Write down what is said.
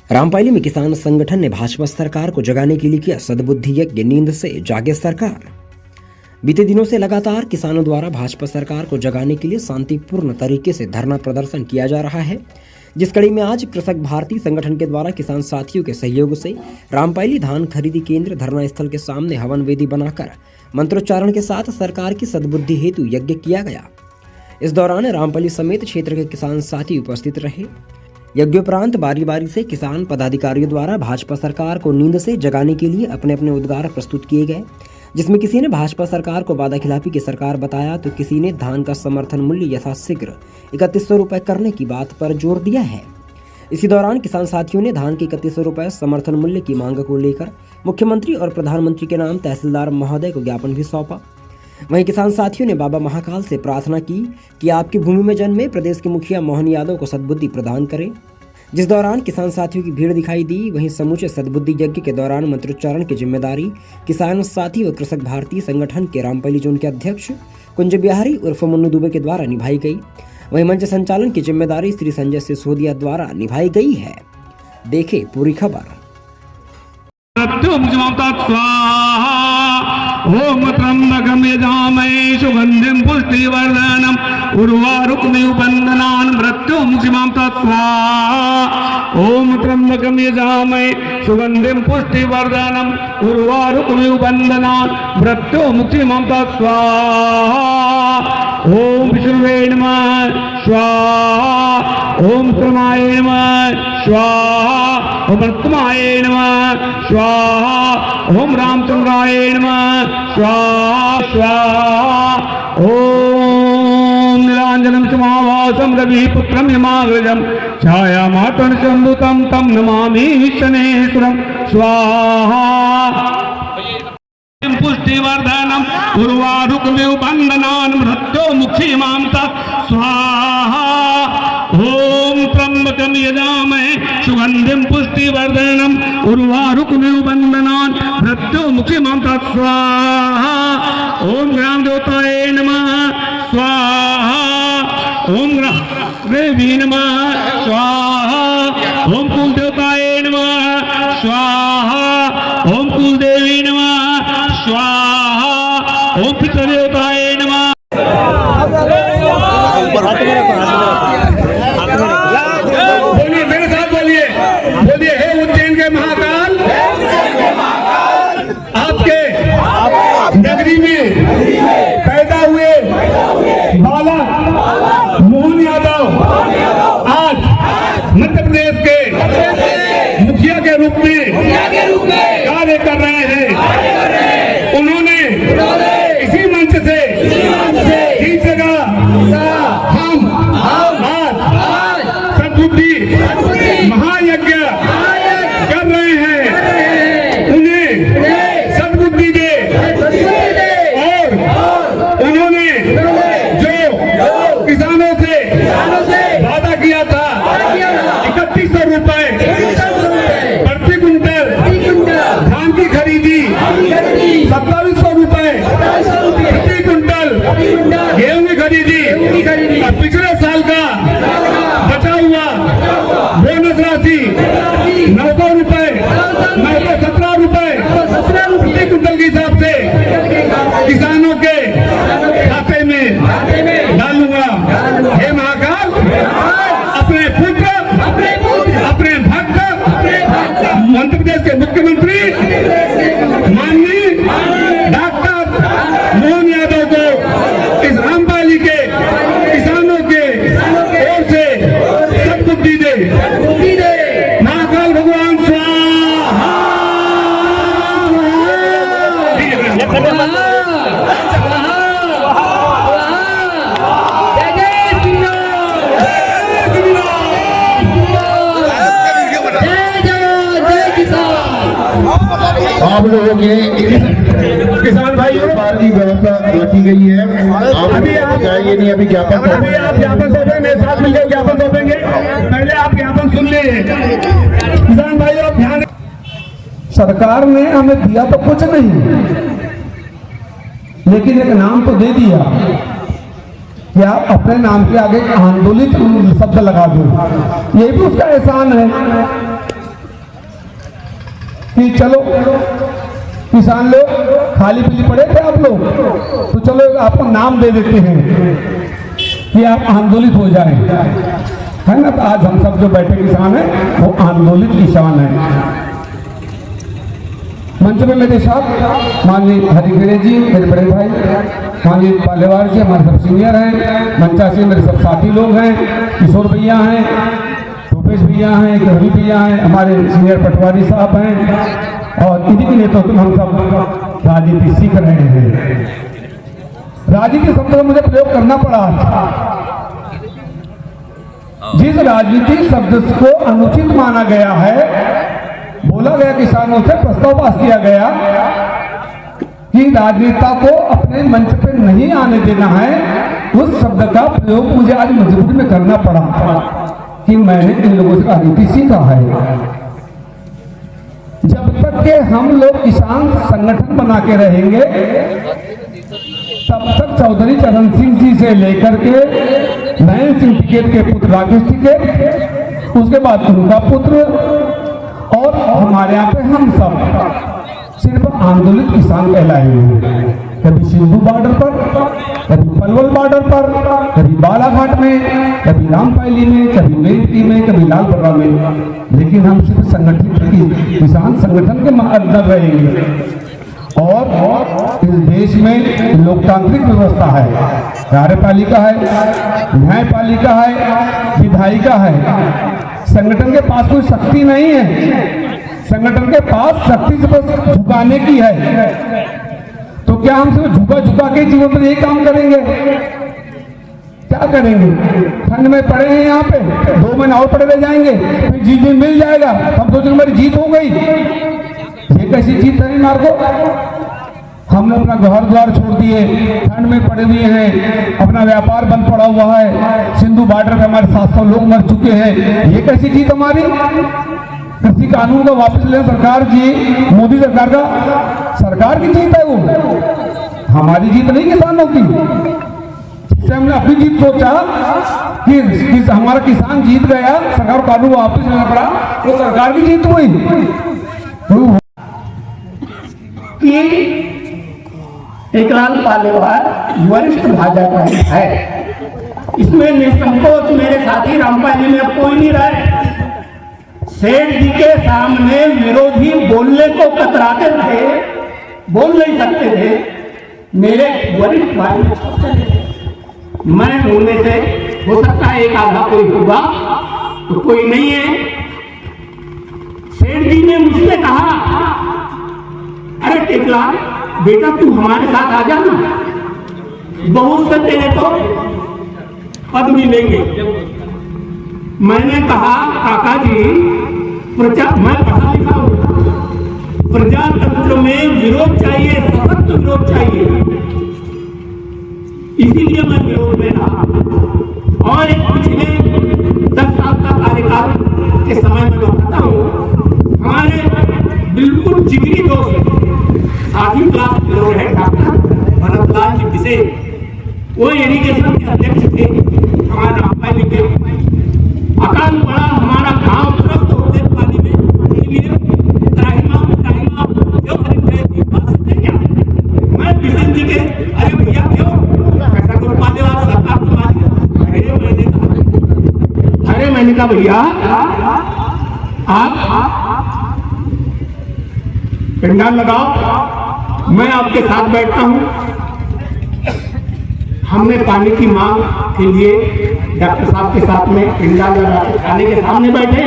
रामपायली में किसान संगठन ने भाजपा सरकार को जगाने के लिए किया सद्बुद्धि यज्ञ, नींद से जागे सरकार। बीते दिनों से लगातार किसानों द्वारा भाजपा सरकार को जगाने के लिए शांतिपूर्ण तरीके से धरना प्रदर्शन किया जा रहा है, जिस कड़ी में आज कृषक भारती संगठन के द्वारा किसान साथियों के सहयोग से रामपायली धान खरीदी केंद्र धरना स्थल के सामने हवन वेदी बनाकर मंत्रोच्चारण के साथ सरकार की सद्बुद्धि हेतु यज्ञ किया गया। इस दौरान रामपायली समेत क्षेत्र के किसान साथी उपस्थित रहे। यज्ञोपरांत बारी बारी से किसान पदाधिकारियों द्वारा भाजपा सरकार को नींद से जगाने के लिए अपने अपने उद्गार प्रस्तुत किए गए, जिसमें किसी ने भाजपा सरकार को वादाखिलाफी की सरकार बताया तो किसी ने धान का समर्थन मूल्य यथाशीघ्र 3100 रुपए करने की बात पर जोर दिया है। इसी दौरान किसान साथियों ने धान के 3100 रुपए समर्थन मूल्य की मांग को लेकर मुख्यमंत्री और प्रधानमंत्री के नाम तहसीलदार महोदय को ज्ञापन भी सौंपा। वहीं किसान साथियों ने बाबा महाकाल से प्रार्थना की कि आपकी भूमि में जन्मे प्रदेश के मुखिया मोहन यादव को सद्बुद्धि प्रदान करें, जिस दौरान किसान साथियों की भीड़ दिखाई दी। वहीं समूचे सद्बुद्धि यज्ञ के दौरान मंत्रोच्चारण की जिम्मेदारी किसान साथी व कृषक भारती संगठन के रामपायली जोन के अध्यक्ष कुंज बिहारी उर्फ मुन्नू दुबे के द्वारा निभाई गई। वहीं मंच संचालन की जिम्मेदारी श्री संजय सिसोदिया द्वारा निभाई गई है। देखे पूरी खबर। ओम त्र्यंबकं यजामहे सुगंधिं पुष्टिवर्धनम् उर्वारुकमिव बन्धनान् मृत्युमुक्षीमां स्वाहा। ओम त्र्यंबकं यजामहे सुगंधिं पुष्टिवर्धनम् उर्वारुकमिव बन्धनान् मृत्युमुक्षीमां स्वाहा। ओम विष्णुवे नमः स्वाहा। ओम क्रमाय नमः स्वाहा। ओम उत्तमाय नमः स्वाहा। ओम रामचंद्राय नमः स्वाहा स्वाहा। ओम नीलांजनं समाभासं रविपुत्रं यमाग्रजं छायामातनं शम्भुतं तं नमामि शनेश्वरं स्वाहा। पुष्टिवर्धनम् उर्वारुकमिव बन्धनान् मृत्युमुक्षीमां स्वाहा। ओम त्र्यंबकं यजामहे सुगंधिं पुष्टिवर्धनम् उर्वारुकमिव बन्धनान् मृत्युमुक्षीमां स्वाहा। ओम ग्राम देवताय नमः स्वाहा। ओम देवी नमः स्वाहा। ओम कुल देवताय नमः स्वाहा। ओम कुल देवी नमः स्वाहा। ओम पितृ देवताय नमः। बोलिए मेरे साथ बोलिए, बोलिए हे उज्जैन के महाकाल, आपके नगरी में पैदा हुए बालक मोहन यादव आज मध्य प्रदेश के मुखिया के रूप में कार्य कर रहे हैं। उन्होंने इसी मंच से इस जगह हम आज सद्बुद्धि महायज्ञ कर रहे हैं। उन्हें सद्बुद्धि दे और उन्होंने जो किसानों से वादा किया था 3100 रुपए प्रति कुंटल धान की खरीदी, 2700 रुपए प्रति कुंटल गेहूं की खरीदी और पिछले साल का बचा हुआ बोनस राशि 900 रुपए 917 रुपए प्रति कुंटल के हिसाब से किसानों के खाते में डालूंगा। हे महाकाल, अपने पुत्र अपने भक्त मध्य प्रदेश के मुख्यमंत्री माननीय डॉक्टर मोहन यादव को इस रामपायली के किसानों के ओर से सद्बुद्धि दे। महाकाल भगवान स्वाहा। आप लोगों के किसान भाइयों की व्यवस्था रखी गई है। अभी आप जाइए नहीं, अभी ज्ञापन अभी आप ज्ञापन सौंपेंगे, मेरे साथ मिलकर ज्ञापन सौंपेंगे। पहले आप ज्ञापन सुन लीजिए। किसान भाइयों आप ध्यान, सरकार ने हमें दिया तो कुछ नहीं, लेकिन एक नाम तो दे दिया कि आप अपने नाम के आगे आंदोलित शब्द लगा दो। ये भी उसका एहसान है। कि चलो किसान लोग खाली पीली पड़े थे आप लोग, तो चलो आपको नाम दे देते हैं कि आप आंदोलित हो जाएं, है ना। तो आज हम सब जो बैठे किसान हैं वो आंदोलित किसान हैं। मंच में मेरे साथ माननीय हरिगिरे जी मेरे बड़े भाई, माननीय पालेवार जी हमारे सब सीनियर हैं, मंचा से मेरे सब साथी लोग हैं, किशोर भैया हैं, भूपेश भैया हैं, रवि भैया हैं, हमारे सीनियर पटवारी साहब हैं, और इन्हीं के नेतृत्व में हम सब राजनीति सीख रहे हैं। राजनीति शब्द का मुझे प्रयोग करना पड़ा। जिस राजनीति शब्द को अनुचित माना गया है, बोला गया, किसानों से प्रस्ताव पास किया गया कि राजनेता को अपने मंच पे नहीं आने देना है, उस शब्द का प्रयोग मुझे आज मजबूरी में करना पड़ा कि मैंने इन लोगों से राजनीति सीखा है। जब तक के हम लोग किसान संगठन बना के रहेंगे, तब तक चौधरी चरण सिंह जी से लेकर के नयन सिंह टिकैत के पुत्र राकेश टिकैत, उसके बाद उनका पुत्र, और हमारे यहाँ पे हम सब सिर्फ आंदोलित किसान कहलाए हुए हैं। कभी सिंधु बॉर्डर पर, कभी पलवल बॉर्डर पर, कभी बालाघाट में, कभी रामपायली में, कभी मेरठी में, कभी लालबर्रा में, लेकिन हम सिर्फ संगठित किसान संगठन के अंदर रहेंगे। और इस देश में लोकतांत्रिक व्यवस्था है, कार्यपालिका है, न्यायपालिका है, विधायिका है। संगठन के पास कोई शक्ति नहीं है, संगठन के पास शक्ति से बस झुकाने की है। तो क्या हम सिर्फ झुका के जीवन में यही काम करेंगे? क्या करेंगे? ठंड में पड़े हैं यहाँ पे, 2 महीने और पड़े रह जाएंगे, फिर जीत मिल जाएगा, हम सोचेंगे मेरी जीत हो गई। ये कैसी जीत है मार्गो? हमने अपना घर द्वार छोड़ दिए, ठंड में पड़े हुए हैं, अपना व्यापार बंद पड़ा हुआ है, सिंधु बॉर्डर पे हमारे 700 लोग मर चुके हैं। ये कैसी जीत हमारी? कृषि कानून को वापस ले सरकार जी, मोदी सरकार का, सरकार की जीत है वो, हमारी जीत नहीं किसानों की। जिससे हमने अपनी जीत सोचा कि हमारा किसान जीत गया, सरकार कानून वापस लेना पड़ा, वो सरकार की जीत हुई। टेकलाल पालेवार वरिष्ठ भाजपा है, इसमें निसंकोच मेरे साथी रामपायली में अब कोई नहीं रहे। सेठ जी के सामने विरोधी बोलने को कतराते थे, बोल नहीं सकते थे। मेरे वरिष्ठ भाई मैं बोलने से हो सकता है एक आधा कोई होगा, तो कोई नहीं है। सेठ जी ने मुझसे कहा, अरे टेकलाल बेटा तू हमारे साथ आ जाना, बहुत से तेरे तो पद मिलेंगे। मैंने कहा काका जी, मैं पढ़ा लिखा हूं, प्रजातंत्र में विरोध चाहिए, सशक्त विरोध चाहिए, इसीलिए मैं विरोध में रहा। और एक पिछले 10 साल का कार्यकाल के समय में बताता हूं, हमारे बिल्कुल जिगरी दोस्त साथी क्लास फेलो है डॉक्टर भरतलाल जी विशे, वो इरिगेशन के अध्यक्ष थे हमारे रामपायली के। अकाल पड़ा, हमारा गांव त्रस्त होते पानी में, इसलिए त्राहिमा क्यों हरित गए थे, बात सत्य क्या? मैं बिशन जी के, अरे भैया क्यों कैसा करो पालेवार सरकार तुम्हारी? अरे मैंने कहा भैया आप पंडाल लगाओ, मैं आपके साथ बैठता हूं। हमने पानी की मांग के लिए डॉक्टर साहब के साथ में पंडाल लगा के थाने के सामने बैठे।